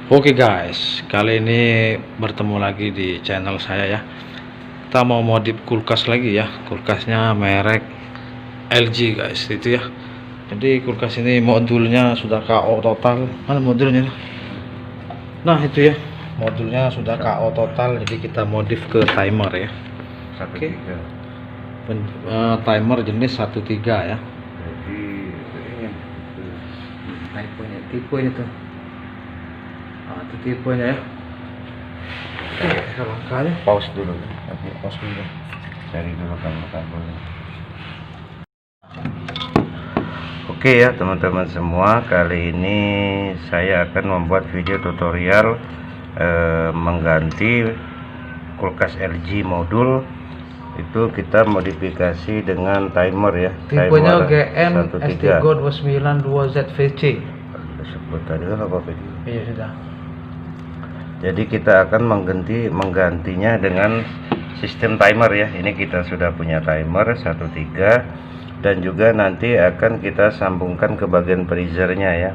Oke guys, kali ini bertemu lagi di channel saya ya. Kita mau modif kulkas lagi ya. Kulkasnya merek LG guys, itu ya. Jadi kulkas ini modulnya sudah KO total. Mana modulnya? Nah itu ya, modulnya sudah KO total. Jadi kita modif ke timer ya. Oke. Timer jenis 13 ya. Jadi ini tipenya tuh. Nah, itu tipenya ya. Langkahnya Pause dulu, nanti pause dulu. Cari dulu kabelnya. Oke ya teman-teman semua, kali ini saya akan membuat video tutorial mengganti kulkas LG modul. Itu kita modifikasi dengan timer ya. Tipenya GM ST Go 292 ZVC. Sebut tadi kan apa video? Iya sudah. Jadi kita akan menggantinya dengan sistem timer ya. Ini kita sudah punya timer 13 dan juga nanti akan kita sambungkan ke bagian freezernya ya.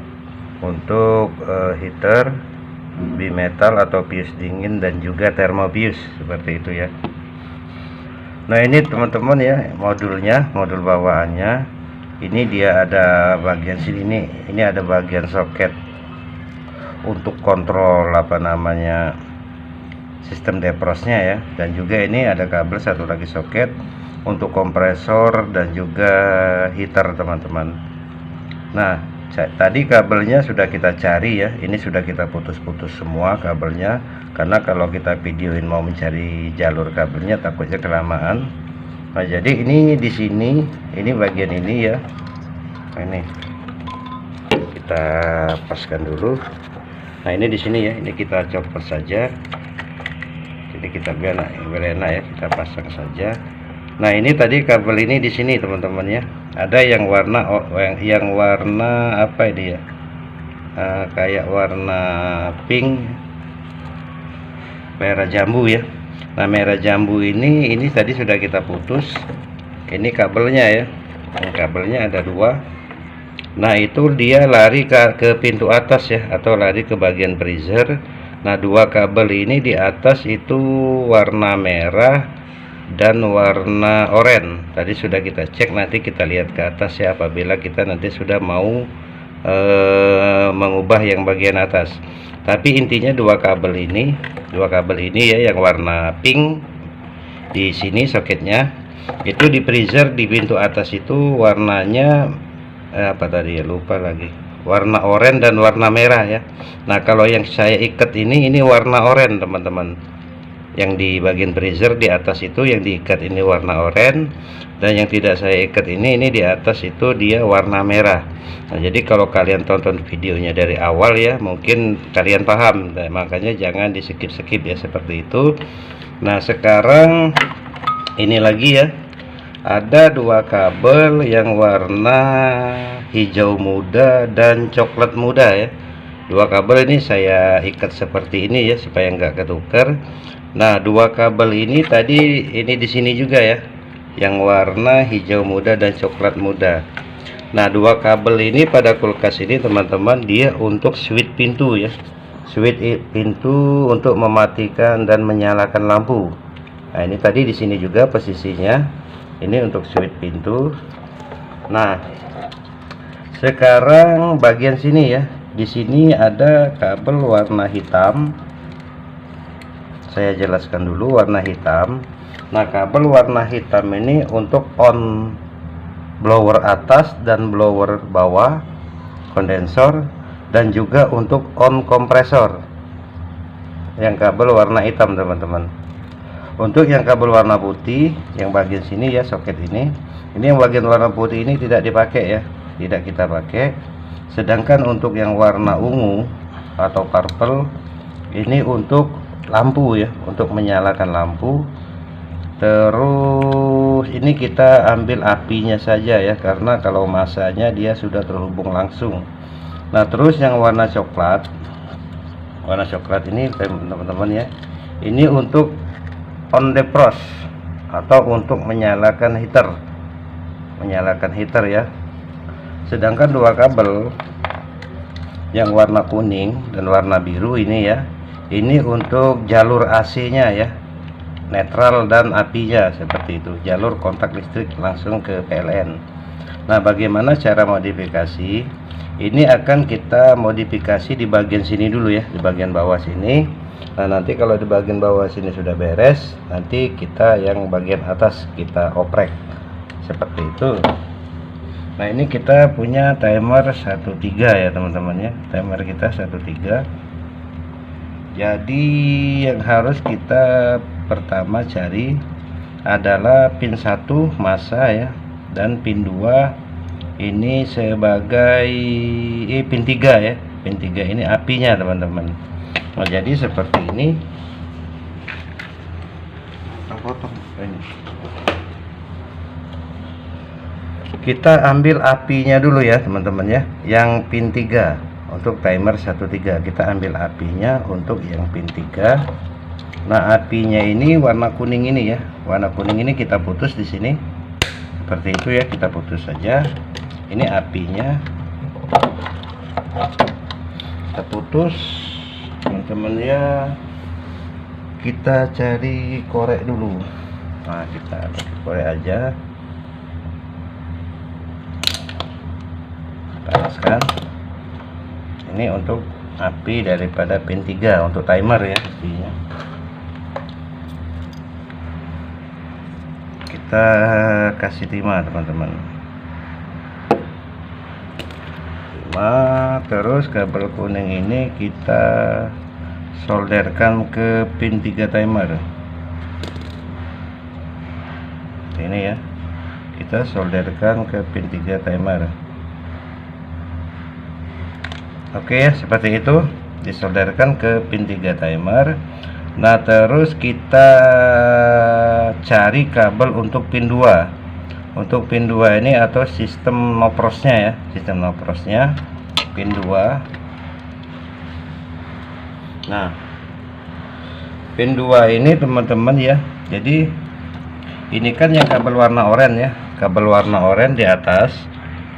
Untuk heater, bimetal atau bius dingin dan juga termobius seperti itu ya. Nah ini teman-teman ya, modul bawaannya. Ini dia ada bagian sini, ini ada bagian soket untuk kontrol sistem defrostnya ya, dan juga ini ada kabel satu lagi soket untuk kompresor dan juga heater teman-teman. Nah tadi kabelnya sudah kita cari ya, ini sudah kita putus-putus semua kabelnya, karena kalau kita videoin mau mencari jalur kabelnya takutnya kelamaan. Nah jadi ini di sini, ini bagian ini ya, ini kita paskan dulu. Nah ini di sini ya, ini kita copot saja. Jadi kita biar enak ya, kita pasang saja. Nah ini tadi kabel ini di sini teman-teman ya. Ada yang warna apa ini ya? Kayak warna pink, merah jambu ya. Nah merah jambu ini tadi sudah kita putus. Ini kabelnya ya. Ini kabelnya ada dua. Nah itu dia lari ke pintu atas ya, atau lari ke bagian freezer. Nah dua kabel ini di atas itu warna merah dan warna oranye. Tadi sudah kita cek, nanti kita lihat ke atas ya apabila kita nanti sudah mau mengubah yang bagian atas. Tapi intinya dua kabel ini ya, yang warna pink di sini soketnya, itu di freezer di pintu atas itu warnanya apa tadi ya, lupa lagi, warna oranye dan warna merah ya. Nah kalau yang saya ikat ini warna oranye teman-teman, yang di bagian freezer di atas itu yang diikat ini warna oranye, dan yang tidak saya ikat ini di atas itu dia warna merah. Nah jadi kalau kalian tonton videonya dari awal ya, mungkin kalian paham. Nah, makanya jangan di skip ya, seperti itu. Nah sekarang ini lagi ya, ada dua kabel yang warna hijau muda dan coklat muda ya. Dua kabel ini saya ikat seperti ini ya, supaya nggak ketukar. Nah dua kabel ini tadi ini di sini juga ya, yang warna hijau muda dan coklat muda. Nah dua kabel ini pada kulkas ini teman-teman, dia untuk switch pintu ya, switch pintu untuk mematikan dan menyalakan lampu. Nah ini tadi di sini juga posisinya, ini untuk switch pintu. Nah sekarang bagian sini ya, di sini ada kabel warna hitam. Saya jelaskan dulu warna hitam. Nah kabel warna hitam ini untuk on blower atas dan blower bawah, kondensor, dan juga untuk on kompresor, yang kabel warna hitam teman-teman. Untuk yang kabel warna putih, yang bagian sini ya, soket ini yang bagian warna putih ini tidak dipakai ya, tidak kita pakai. Sedangkan untuk yang warna ungu atau purple ini untuk lampu ya, untuk menyalakan lampu. Terus ini kita ambil apinya saja ya, karena kalau masanya dia sudah terhubung langsung. Nah terus yang warna coklat ini teman-teman ya, ini untuk on defrost atau untuk menyalakan heater ya. Sedangkan dua kabel yang warna kuning dan warna biru ini ya, ini untuk jalur AC-nya ya, netral dan apinya seperti itu, jalur kontak listrik langsung ke PLN. Nah, bagaimana cara modifikasi? Ini akan kita modifikasi di bagian sini dulu ya, di bagian bawah sini. Nah, nanti kalau di bagian bawah sini sudah beres, nanti kita yang bagian atas kita oprek seperti itu. Nah, ini kita punya timer 13 ya teman-teman ya, timer kita 13. Jadi yang harus kita pertama cari adalah pin 1 massa ya, dan pin 2 ini sebagai pin 3 ya, pin 3 ini apinya teman-teman. Nah, jadi seperti ini, kita ambil apinya dulu ya teman-teman ya, yang pin 3 untuk timer 13 kita ambil apinya untuk yang pin 3. Nah, apinya ini warna kuning ini ya, warna kuning ini kita putus di sini seperti itu ya, kita putus saja. Ini apinya kita putus teman-teman ya. Kita cari korek dulu. Nah, kita korek aja, panaskan. Ini untuk api daripada pin 3 untuk timer ya pastinya. Kita kasih timah teman-teman. Terus kabel kuning ini kita solderkan ke pin 3 timer. Ini ya, kita solderkan ke pin 3 timer. Oke ya, seperti itu, disolderkan ke pin 3 timer. Nah, terus kita cari kabel untuk pin 2. Untuk pin 2 ini atau sistem noprosnya ya, sistem noprosnya pin 2. Nah, pin 2 ini teman-teman ya, jadi ini kan yang kabel warna oranye ya, kabel warna oranye di atas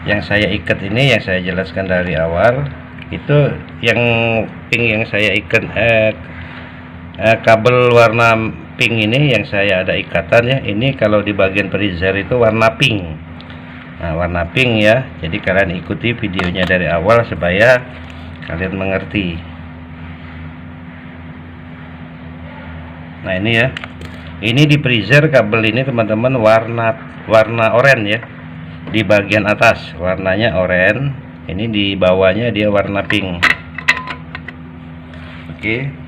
yang saya ikat ini, yang saya jelaskan dari awal itu, yang pink yang saya ikat, kabel warna pink ini yang saya ada ikatan ya, ini kalau di bagian freezer itu warna pink. Nah, warna pink ya, jadi kalian ikuti videonya dari awal supaya kalian mengerti. Nah, ini ya, ini di freezer kabel ini teman-teman warna oranye ya, di bagian atas warnanya oranye, ini di bawahnya dia warna pink. Oke.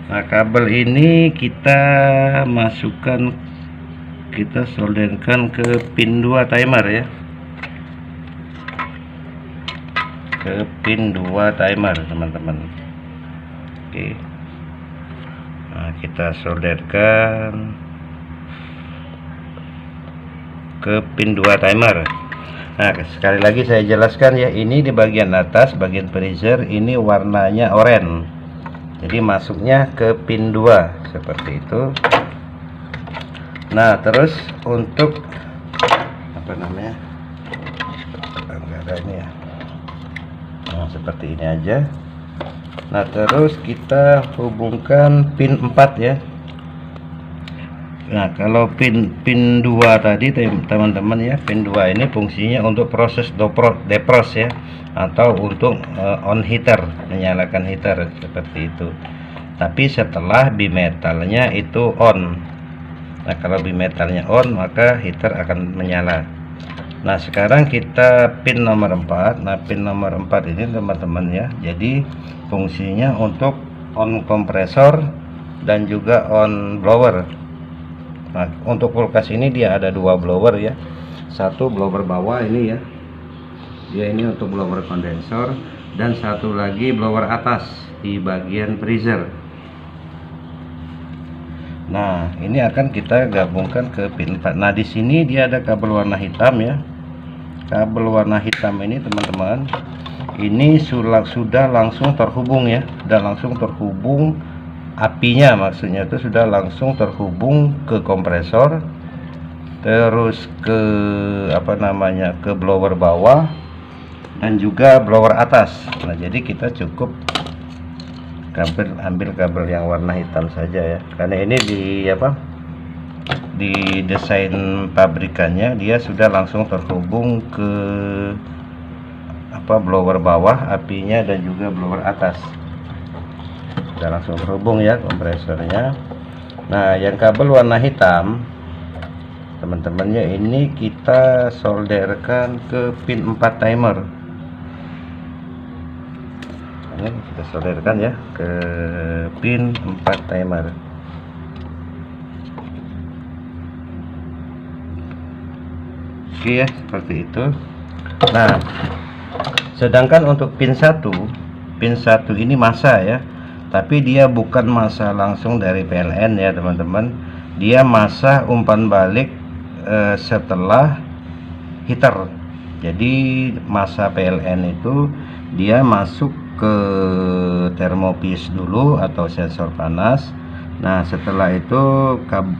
Nah, kabel ini kita masukkan, kita solderkan ke pin 2 timer ya, ke pin 2 timer teman-teman. Oke. Nah, kita solderkan ke pin 2 timer. Nah, sekali lagi saya jelaskan ya, ini di bagian atas bagian freezer ini warnanya oranye, jadi masuknya ke pin 2 seperti itu. Nah, terus untuk apa namanya, enggak ada ini ya, nah seperti ini aja. Nah, terus kita hubungkan pin 4 ya. Nah, kalau pin 2 tadi teman-teman ya, pin 2 ini fungsinya untuk proses depros ya, atau untuk on heater, menyalakan heater seperti itu. Tapi setelah bimetalnya itu on. Nah, kalau bimetalnya on maka heater akan menyala. Nah, sekarang kita pin nomor 4. Nah, pin nomor 4 ini teman-teman ya, jadi fungsinya untuk on kompresor dan juga on blower. Nah, untuk kulkas ini dia ada 2 blower ya, satu blower bawah ini ya, dia ini untuk blower kondensor, dan satu lagi blower atas di bagian freezer. Nah, ini akan kita gabungkan ke pin 4. Nah, di sini dia ada kabel warna hitam ya. Kabel warna hitam ini teman-teman, ini sudah langsung terhubung ya, sudah langsung terhubung apinya, maksudnya itu sudah langsung terhubung ke kompresor, terus ke apa namanya, ke blower bawah, dan juga blower atas. Nah, jadi kita cukup ambil kabel yang warna hitam saja ya, karena ini di desain pabrikannya dia sudah langsung terhubung ke blower bawah apinya dan juga blower atas, sudah langsung terhubung ya kompresornya. Nah, yang kabel warna hitam teman-temannya ini kita solderkan ke pin 4 timer. Ini kita solderkan ya ke pin 4 timer. Oke ya, seperti itu. Nah, sedangkan untuk pin 1 ini masa ya, tapi dia bukan masa langsung dari PLN ya teman-teman. Dia masa umpan balik setelah heater. Jadi masa PLN itu dia masuk ke termopis dulu atau sensor panas. Nah, setelah itu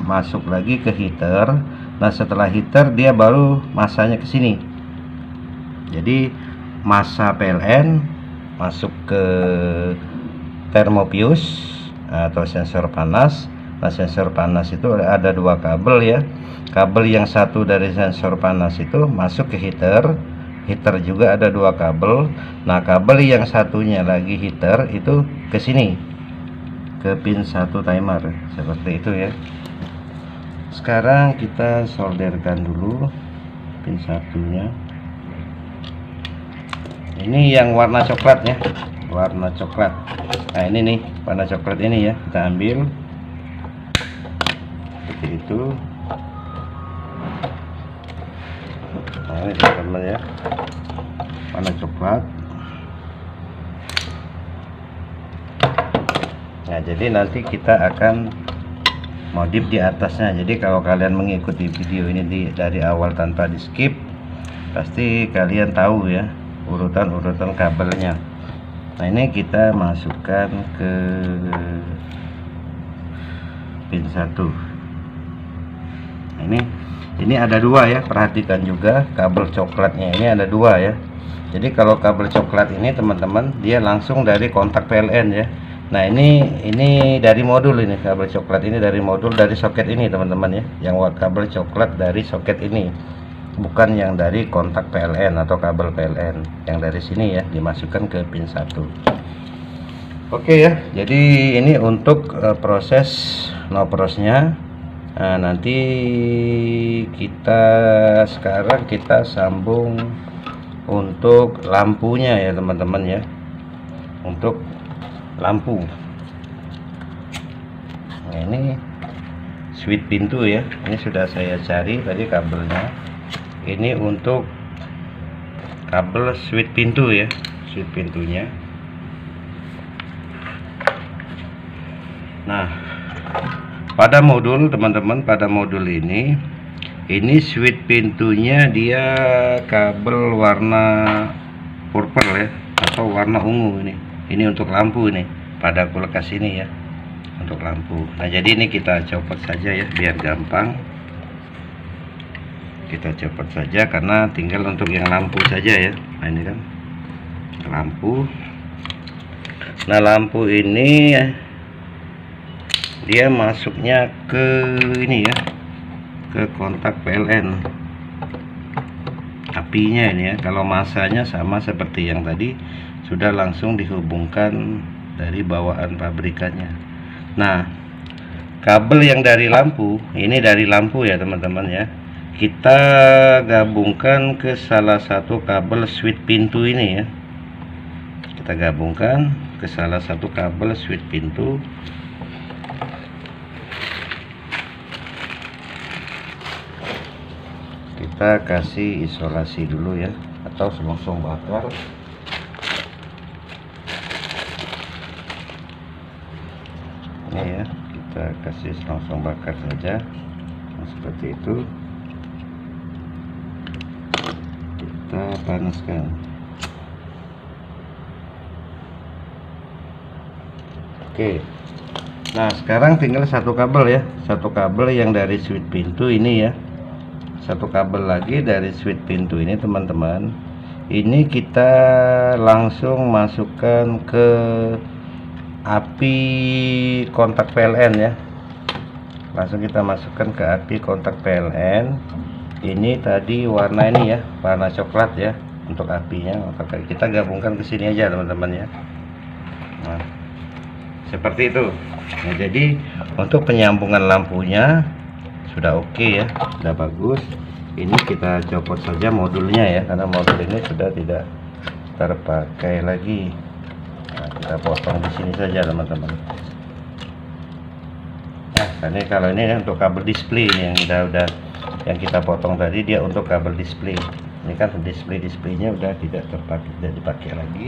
masuk lagi ke heater. Nah, setelah heater dia baru masanya ke sini. Jadi masa PLN masuk ke termopius atau sensor panas. Nah, sensor panas itu ada dua kabel ya. Kabel yang satu dari sensor panas itu masuk ke heater. Heater juga ada dua kabel. Nah, kabel yang satunya lagi heater itu ke sini, ke pin 1 timer, seperti itu ya. Sekarang kita solderkan dulu pin satunya. Ini yang warna coklat ya, warna coklat. Nah, ini nih warna coklat ini ya, kita ambil seperti itu. Nah, ini teman-teman ya, warna coklat. Nah, jadi nanti kita akan modif di atasnya. Jadi kalau kalian mengikuti video ini dari awal tanpa di skip, pasti kalian tahu ya urutan-urutan kabelnya. Nah, ini kita masukkan ke pin 1. Nah, ini ada dua ya, perhatikan juga kabel coklatnya ini ada dua ya. Jadi kalau kabel coklat ini teman-teman dia langsung dari kontak PLN ya. Nah, ini dari modul, ini kabel coklat ini dari modul, dari soket ini teman-teman ya. Yang kabel coklat dari soket ini, bukan yang dari kontak PLN atau kabel PLN. Yang dari sini ya dimasukkan ke pin 1. Oke ya, jadi ini untuk proses noprosnya. Nah, nanti sekarang kita sambung untuk lampunya ya teman-teman ya. Untuk lampu, nah ini switch pintu ya, ini sudah saya cari tadi kabelnya. Ini untuk kabel switch pintu ya, switch pintunya. Nah, pada modul teman-teman, pada modul ini switch pintunya dia kabel warna purple ya, atau warna ungu ini untuk lampu nih, pada kulkas ini ya, untuk lampu. Nah, jadi ini kita copot saja ya biar gampang. Kita copot saja karena tinggal untuk yang lampu saja ya. Nah, ini kan lampu. Nah, lampu ini dia masuknya ke ini ya, ke kontak PLN apinya ini ya. Kalau masanya sama seperti yang tadi, sudah langsung dihubungkan dari bawaan pabrikannya. Nah, kabel yang dari lampu, ini dari lampu ya teman-teman ya, kita gabungkan ke salah satu kabel switch pintu ini ya. Kita gabungkan ke salah satu kabel switch pintu. Kita kasih isolasi dulu ya, atau langsung bakar. Ini ya, kita kasih langsung bakar saja. Nah, seperti itu. Kita panaskan. Oke. Nah, sekarang tinggal satu kabel ya, satu kabel yang dari switch pintu ini ya. Satu kabel lagi dari switch pintu ini teman-teman, ini kita langsung masukkan ke api kontak PLN ya. Langsung kita masukkan ke api kontak PLN. Ini tadi warna ini ya, warna coklat ya untuk apinya. Maka kita gabungkan ke sini aja teman-teman ya. Nah, seperti itu. Nah, jadi untuk penyambungan lampunya sudah oke ya, sudah bagus. Ini kita copot saja modulnya ya, karena modul ini sudah tidak terpakai lagi. Nah, kita potong di sini saja teman-teman. Nah, ini kalau ini untuk kabel display ini yang udah yang kita potong tadi, dia untuk kabel display. Ini kan displaynya udah tidak terpakai, tidak dipakai lagi.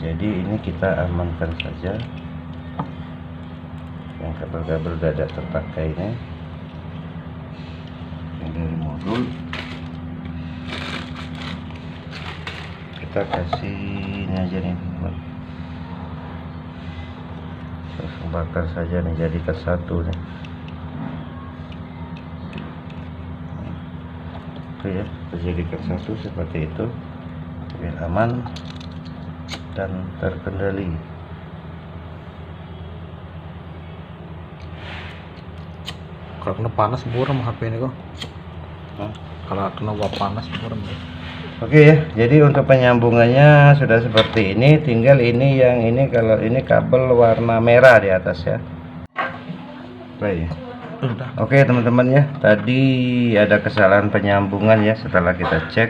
Jadi ini kita amankan saja yang kabel-kabel udah ada terpakai ini, yang dari modul kita kasih ini aja nih teman, langsung bakar saja nih, jadikan satu nih. Oke ya, kita jadikan satu seperti itu biar aman dan terkendali. Kalau kena panas buram HP ini kok. Kalau kena uap panas buram ya. Oke ya, jadi untuk penyambungannya sudah seperti ini. Tinggal ini yang ini, kalau ini kabel warna merah di atas ya. Baik. Oke teman-teman ya, tadi ada kesalahan penyambungan ya. Setelah kita cek,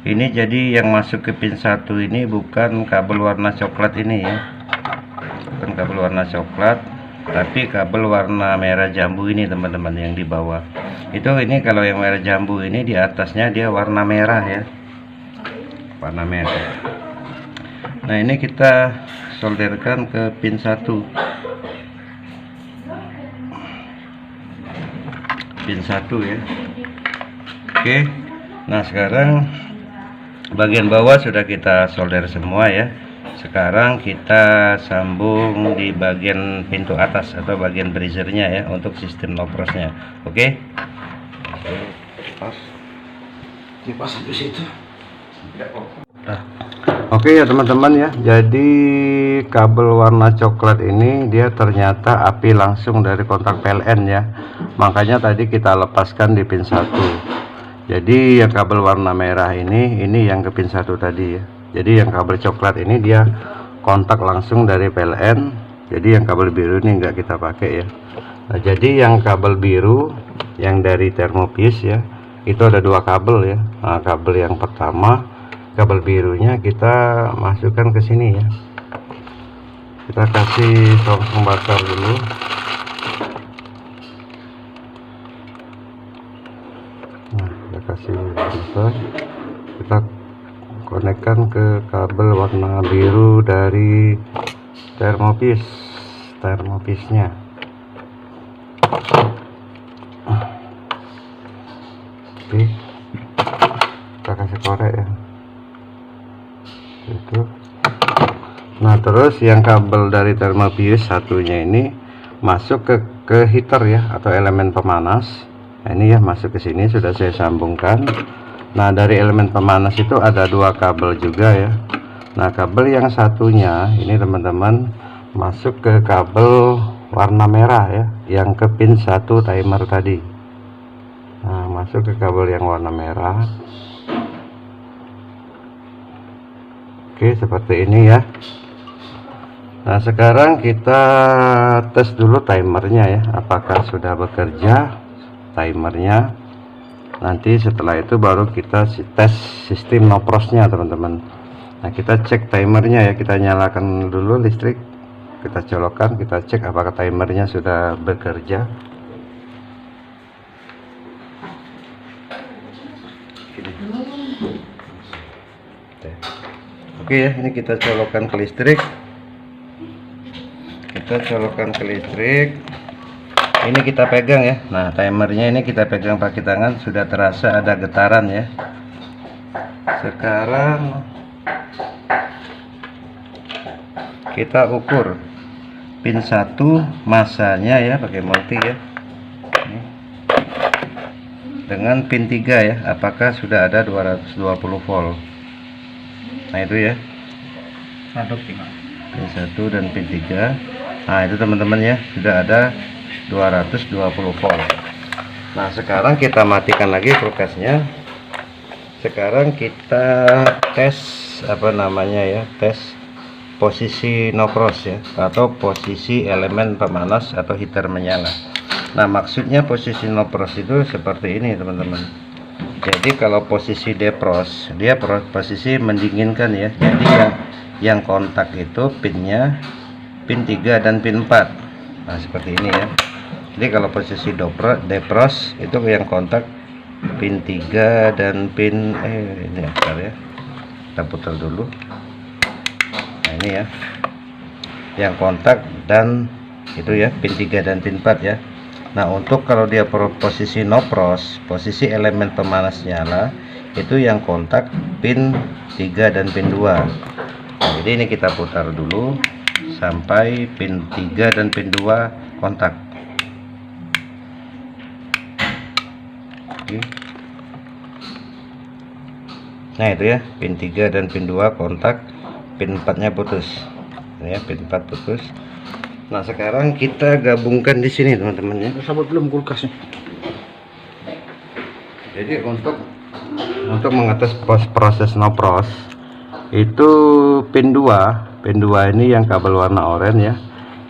ini jadi yang masuk ke pin 1 ini bukan kabel warna coklat ini ya, bukan kabel warna coklat, tapi kabel warna merah jambu ini teman-teman yang di bawah. Itu ini kalau yang merah jambu ini di atasnya dia warna merah ya, warna merah. Nah ini kita solderkan ke pin 1, pin 1 ya. Oke, nah sekarang bagian bawah sudah kita solder semua ya. Sekarang kita sambung di bagian pintu atas atau bagian breezernya ya, untuk sistem loprosnya. Oke, Kipas sampai situ. Oke ya teman-teman ya, jadi kabel warna coklat ini dia ternyata api langsung dari kontak PLN ya. Makanya tadi kita lepaskan di pin 1. Jadi yang kabel warna merah ini yang ke pin 1 tadi ya. Jadi yang kabel coklat ini dia kontak langsung dari PLN. Jadi yang kabel biru ini enggak kita pakai ya. Nah, jadi yang kabel biru yang dari Thermopis ya, itu ada dua kabel ya. Nah, kabel yang pertama, kabel birunya kita masukkan ke sini ya. Kita kasih langsung bakar dulu. Nah, kita kasih bakar. Kita konekkan ke kabel warna biru dari Thermopisnya. Oke, kita kasih korek ya. Itu. Nah terus yang kabel dari Thermopis satunya ini masuk ke heater ya, atau elemen pemanas. Nah, ini ya masuk ke sini, sudah saya sambungkan. Nah dari elemen pemanas itu ada dua kabel juga ya. Nah kabel yang satunya ini teman-teman masuk ke kabel warna merah ya, yang ke pin 1 timer tadi. Nah masuk ke kabel yang warna merah. Oke, seperti ini ya. Nah sekarang kita tes dulu timernya ya, apakah sudah bekerja timernya. Nanti setelah itu baru kita tes sistem noprosnya teman-teman. Nah kita cek timernya ya, kita nyalakan dulu listrik, kita colokkan, kita cek apakah timernya sudah bekerja. Oke ya, ini kita colokkan ke listrik. Kita colokkan ke listrik. Ini kita pegang ya. Nah timernya ini kita pegang pakai tangan, sudah terasa ada getaran ya. Sekarang kita ukur pin 1 masanya ya, pakai multi ya. dengan pin 3 ya, apakah sudah ada 220 volt. Nah itu ya, pin 1 dan pin 3. Nah itu teman-teman ya, sudah ada 220 volt. Nah sekarang kita matikan lagi kulkasnya. Sekarang kita tes apa namanya ya, tes posisi no cross ya, atau posisi elemen pemanas atau heater menyala. Nah maksudnya posisi no cross itu seperti ini teman-teman. Jadi kalau posisi defrost, dia posisi mendinginkan ya. Jadi yang kontak itu pinnya pin 3 dan pin 4. Nah seperti ini ya. Jadi kalau posisi defrost itu yang kontak pin 3 dan pin ini ya, bentar ya, kita putar dulu. Nah ini ya, yang kontak dan itu ya pin 3 dan pin 4 ya. Nah untuk kalau dia posisi no frost, posisi elemen pemanas nyala, itu yang kontak pin 3 dan pin 2. Nah, jadi ini kita putar dulu sampai pin 3 dan pin 2 kontak. Nah itu ya, pin 3 dan pin 2 kontak, pin 4 nya putus. Ini ya, pin 4 putus. Nah sekarang kita gabungkan di sini teman-teman ya. Sabut belum kulkasnya. Jadi untuk mengatas proses no frost itu pin 2 ini yang kabel warna oranye ya,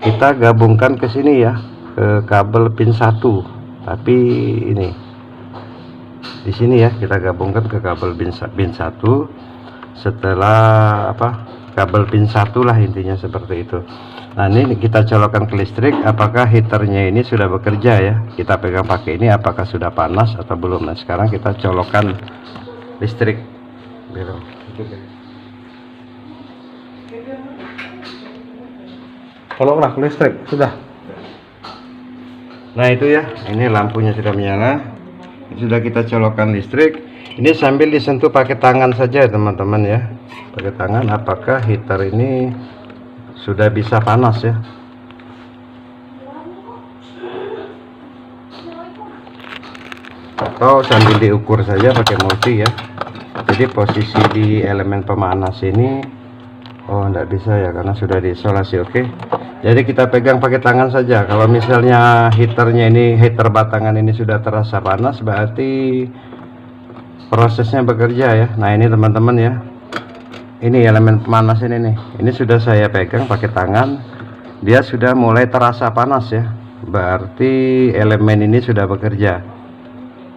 kita gabungkan ke sini ya, ke kabel pin 1. Tapi ini di sini ya, kita gabungkan ke kabel pin 1 setelah apa, kabel pin 1 lah intinya seperti itu. Nah ini kita colokkan ke listrik, apakah heaternya ini sudah bekerja ya, kita pegang pakai ini apakah sudah panas atau belum. Nah sekarang kita colokkan listrik gitu. Coloklah ke listrik sudah. Nah itu ya, ini lampunya sudah menyala, sudah kita colokkan listrik. Ini sambil disentuh pakai tangan saja teman-teman ya, pakai tangan apakah heater ini sudah bisa panas ya. Atau sambil diukur saja pakai multi ya. Jadi posisi di elemen pemanas ini, oh enggak bisa ya karena sudah diisolasi. Oke, jadi kita pegang pakai tangan saja. Kalau misalnya heaternya ini, heater batangan ini sudah terasa panas, berarti prosesnya bekerja ya. Nah ini teman-teman ya, ini elemen pemanas ini nih, ini sudah saya pegang pakai tangan, dia sudah mulai terasa panas ya, berarti elemen ini sudah bekerja.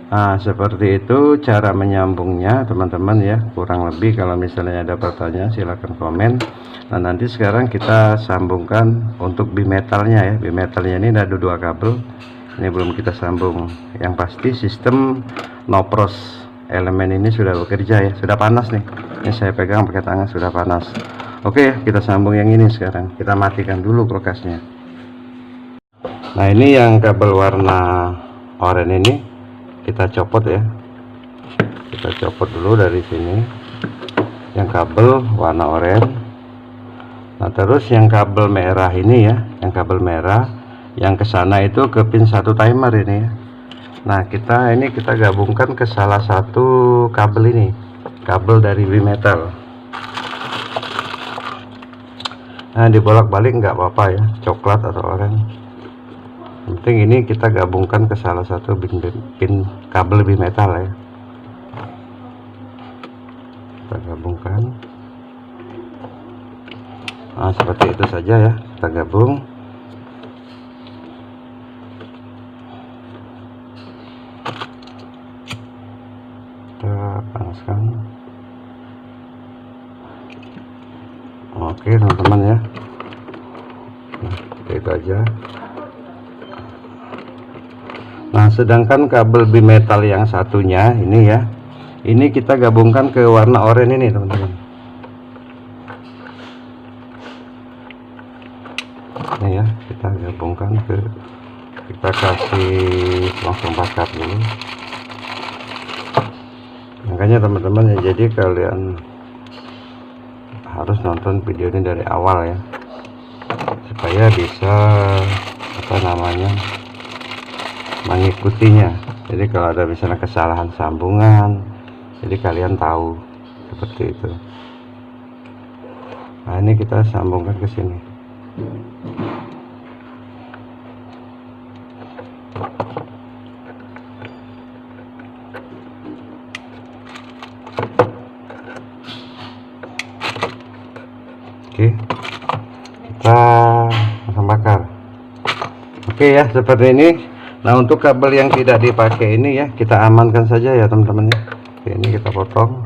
Nah seperti itu cara menyambungnya teman-teman ya, kurang lebih. Kalau misalnya ada pertanyaan silahkan komen. Nah nanti sekarang kita sambungkan untuk bimetalnya ya. Bimetalnya ini ada 2 kabel, ini belum kita sambung. Yang pasti sistem no frost elemen ini sudah bekerja ya, sudah panas nih. Ini saya pegang pakai tangan sudah panas. Oke, kita sambung yang ini sekarang. Kita matikan dulu kulkasnya. Nah ini yang kabel warna oranye ini kita copot ya, kita copot dulu dari sini yang kabel warna oranye. Nah terus yang kabel merah ini ya, yang kabel merah yang ke sana itu ke pin 1 timer ini ya. Nah kita gabungkan ke salah satu kabel ini, kabel dari bimetal. Nah dibolak-balik nggak apa-apa ya, coklat atau oranye. Yang penting ini kita gabungkan ke salah satu pin kabel bimetal ya. Kita gabungkan. Nah seperti itu saja ya, kita gabung. Kita panaskan. Oke teman-teman ya, nah, itu aja. Nah sedangkan kabel bimetal yang satunya ini ya, ini kita gabungkan ke warna oranye ini teman-teman. Ini ya, kita gabungkan ke, kita kasih langsung bakar dulu. Makanya teman-teman ya, jadi kalian harus nonton video ini dari awal ya, supaya bisa apa namanya, mengikutinya. Jadi kalau ada misalnya kesalahan sambungan, jadi kalian tahu seperti itu. Nah, ini kita sambungkan ke sini. Oke, kita pasang bakar. Oke ya, seperti ini. Nah, untuk kabel yang tidak dipakai ini ya, kita amankan saja ya teman-teman ya. Oke, ini kita potong,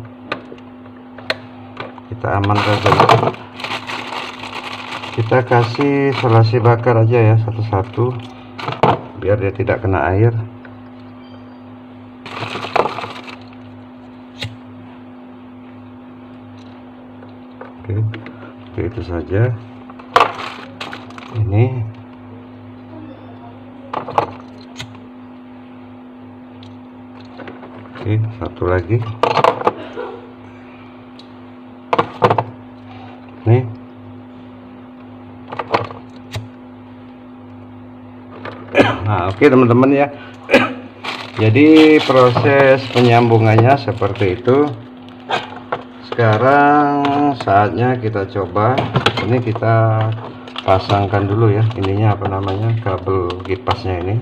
kita amankan saja. Kita kasih solasi bakar aja ya, satu-satu, biar dia tidak kena air. Oke, itu saja. Ini oke, satu lagi nih. Nah, oke teman-teman ya. Jadi proses penyambungannya seperti itu. Sekarang saatnya kita coba. Ini kita pasangkan dulu ya, ininya apa namanya, kabel kipasnya ini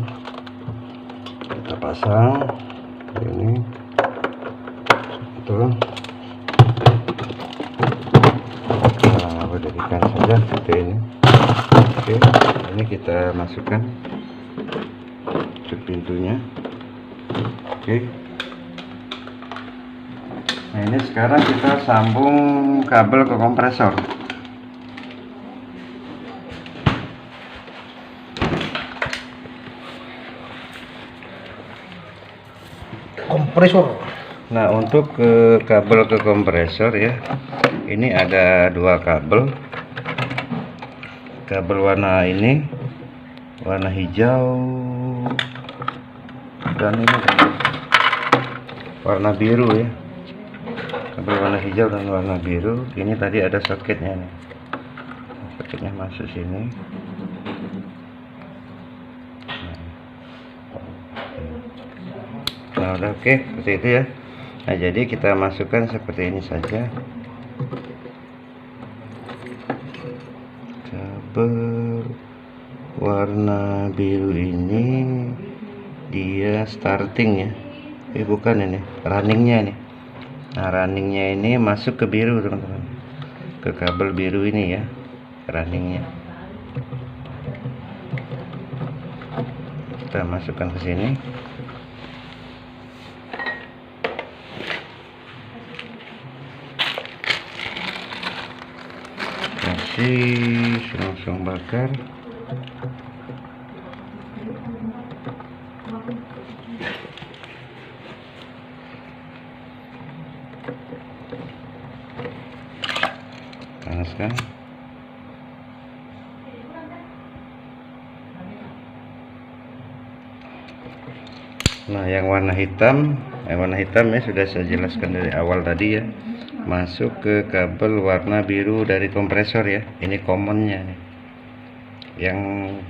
kita pasang ini tuh. Nah, berdirikan saja seperti ini. Oke, ini kita masukkan ke pintunya. Oke, nah ini sekarang kita sambung kabel ke kompresor. Nah, untuk ke kabel ke kompresor ya, ini ada dua kabel. Kabel warna ini, warna hijau, dan ini warna biru ya. Kabel warna hijau dan warna biru. Ini tadi ada soketnya nih. Soketnya masuk sini. Nah, udah oke, seperti itu ya. Nah, jadi kita masukkan seperti ini saja. Kabel warna biru ini dia starting ya. Bukan ini, runningnya nih. Nah, runningnya ini masuk ke biru teman-teman. Ke kabel biru ini ya, runningnya. Kita masukkan ke sini. Langsung bakar. Panaskan. Nah, yang warna hitam ya sudah saya jelaskan dari awal tadi ya. Masuk ke kabel warna biru dari kompresor ya. Ini commonnya nih, yang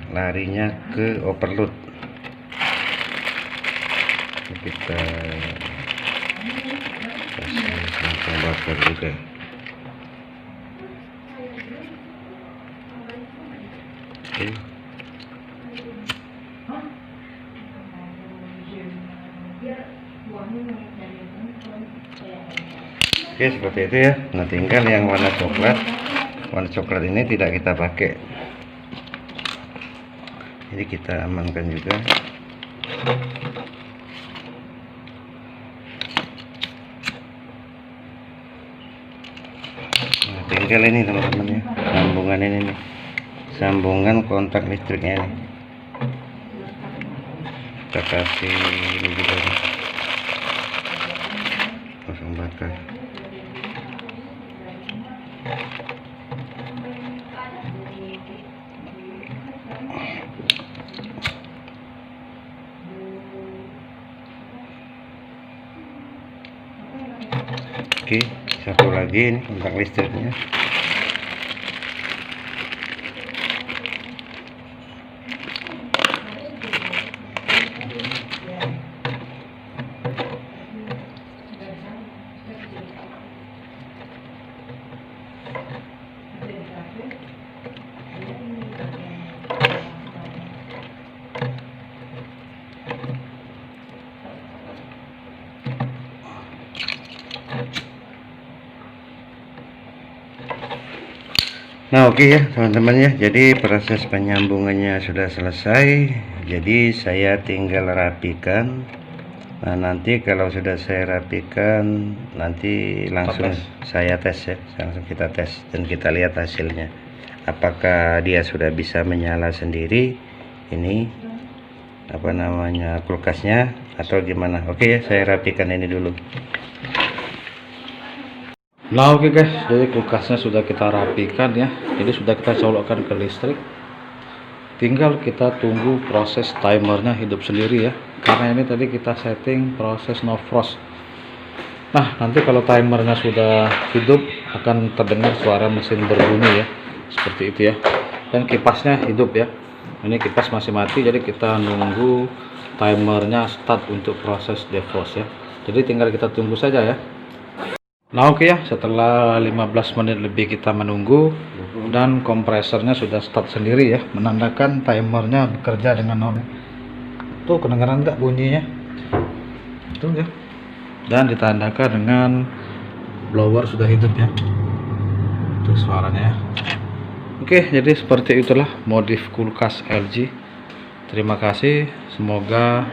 larinya ke overload. Kita kasih langsung bakar juga. Oke. Oke, seperti itu ya. Nah, tinggal yang warna coklat. Warna coklat ini tidak kita pakai. Jadi kita amankan juga. Nah, tinggal ini teman-teman ya. Sambungan ini nih. Sambungan kontak listriknya ini. Kita kasih ini juga nih. Langsung bakar. Oke, satu lagi ini kontak listriknya. Nah, oke ya teman-teman ya. Jadi proses penyambungannya sudah selesai. Jadi saya tinggal rapikan. Nah, nanti kalau sudah saya rapikan, nanti langsung saya tes ya. Langsung kita tes dan kita lihat hasilnya. Apakah dia sudah bisa menyala sendiri ini apa namanya kulkasnya atau gimana. Oke ya, saya rapikan ini dulu. Nah oke guys, jadi kulkasnya sudah kita rapikan ya. Jadi sudah kita colokkan ke listrik. Tinggal kita tunggu proses timernya hidup sendiri ya. Karena ini tadi kita setting proses no frost. Nah nanti kalau timernya sudah hidup akan terdengar suara mesin berbunyi ya. Seperti itu ya. Dan kipasnya hidup ya. Ini kipas masih mati, jadi kita nunggu timernya start untuk proses defrost ya. Jadi tinggal kita tunggu saja ya. Nah oke ya, setelah 15 menit lebih kita menunggu dan kompresornya sudah start sendiri ya, menandakan timernya bekerja dengan normal. Tuh kedengaran nggak bunyinya? Tuh ya. Dan ditandakan dengan blower sudah hidup ya. Tuh suaranya ya. Oke, jadi seperti itulah modif kulkas LG. Terima kasih, semoga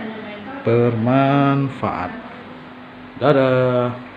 bermanfaat. Dadah.